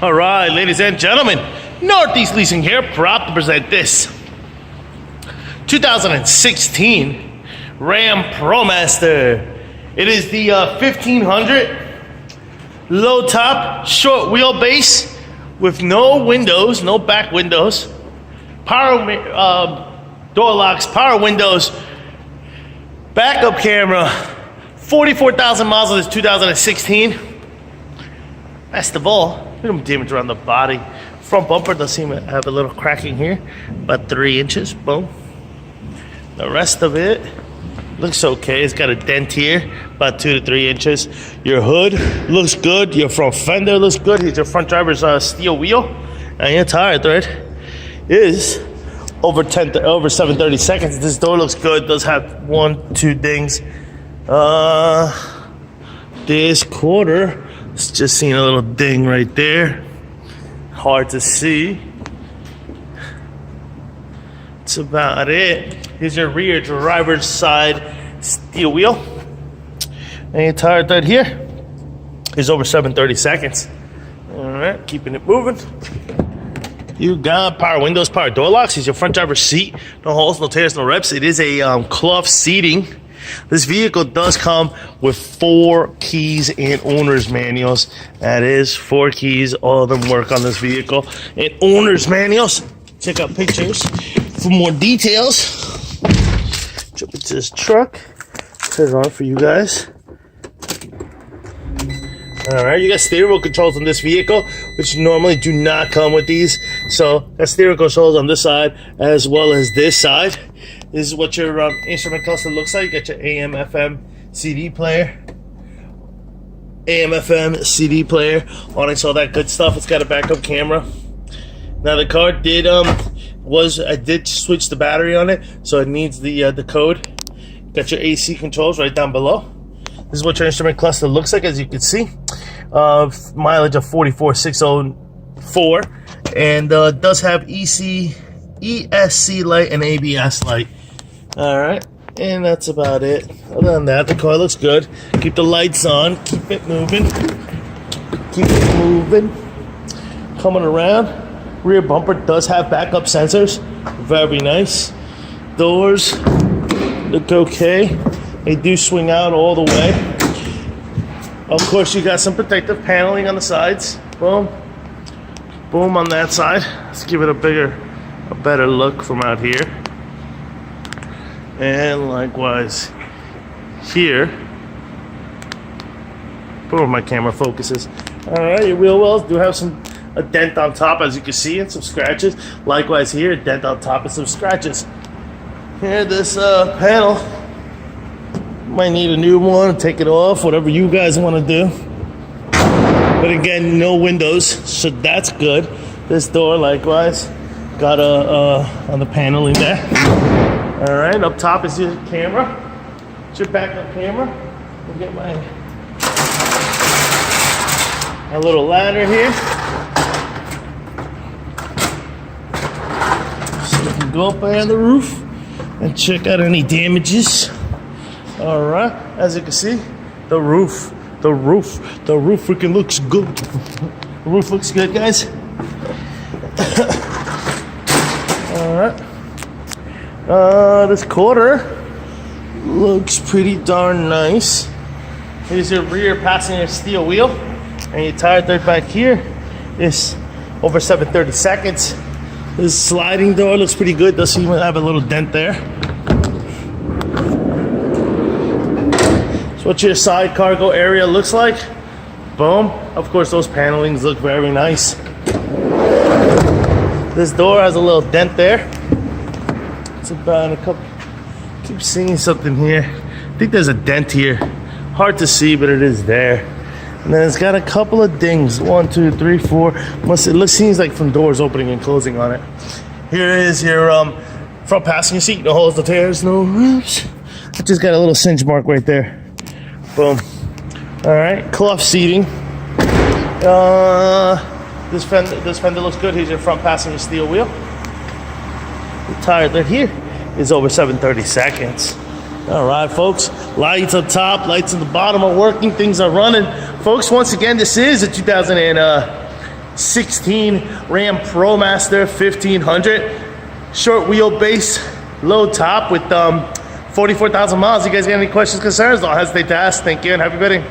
All right, ladies and gentlemen, Northeast Leasing here, proud to present this 2016 Ram ProMaster. It is the 1500 low top, short wheelbase with no windows, no back windows, power door locks, power windows, backup camera, 44,000 miles on this 2016. Best of all, little damage around the body. Front bumper does seem to have a little cracking here, about 3 inches. Boom. The rest of it looks okay. It's got a dent here, about 2 to 3 inches. Your hood looks good. Your front fender looks good. Here's your front driver's steel wheel, and your tire thread is over 730 seconds. This door looks good. Does have 1, 2 dings. This quarter, it's just seeing a little ding right there. Hard to see. That's about it. Here's your rear driver's side steel wheel. And your tire thread here is over 730 seconds. All right, keeping it moving. You got power windows, power door locks. Here's your front driver's seat. No holes, no tears, no rips. It is a cloth seating. This vehicle does come with 4 keys and owner's manuals. That is 4 keys. All of them work on this vehicle. And owner's manuals. Check out pictures for more details. Jump into this truck. Turn it on for you guys. Alright, you got steering wheel controls on this vehicle, which normally do not come with these. So, got steering controls on this side as well as this side. This is what your instrument cluster looks like. You got your AM, FM, CD player. AM, FM, CD player. Onyx, all that good stuff. It's got a backup camera. Now the car did I did switch the battery on it, so it needs the code. Got your AC controls right down below. This is what your instrument cluster looks like, as you can see. Mileage of 44,604, and does have ESC light and ABS light. All right, and that's about it. Other than that, the car looks good. Keep the lights on. Keep it moving. Keep it moving. Coming around. Rear bumper does have backup sensors. Very nice. Doors look okay. They do swing out all the way. Of course, you got some protective paneling on the sides. Boom. Boom on that side. Let's give it a better look from out here. And likewise here. Boom, my camera focuses. Alright, your wheel wells do have a dent on top, as you can see, and some scratches. Likewise here, a dent on top and some scratches. Here, this panel might need a new one. Take it off, whatever you guys want to do. But again, no windows, so that's good. This door, likewise, got on the paneling there. All right, up top is your camera. It's your backup camera. We'll get my little ladder here, so we can go up on the roof and check out any damages. All right, as you can see, the roof freaking looks good. The roof looks good, guys. All right. This quarter looks pretty darn nice. Here's your rear passenger steel wheel, and your tire thread back here is over 730 seconds. This sliding door looks pretty good. Does seem to have a little dent there. So what your side cargo area looks like. Boom. Of course, those panelings look very nice. This door has a little dent there. It's about a couple. Keep seeing something here. I think there's a dent here. Hard to see, but it is there. And then it's got a couple of dings. 1, 2, 3, 4. It seems like from doors opening and closing on it. Here is your front passenger seat. No holes, no tears, no rips. It just got a little cinch mark right there. Boom. All right, cloth seating. This fender looks good. Here's your front passenger steel wheel. The tire thread here is over 730 seconds. All right, folks. Lights on top, lights on the bottom are working. Things are running. Folks, once again, this is a 2016 2016 Ram ProMaster 1500. Short wheelbase, low top with 44,000 miles. You guys got any questions, concerns? Don't hesitate to ask. Thank you and happy bidding.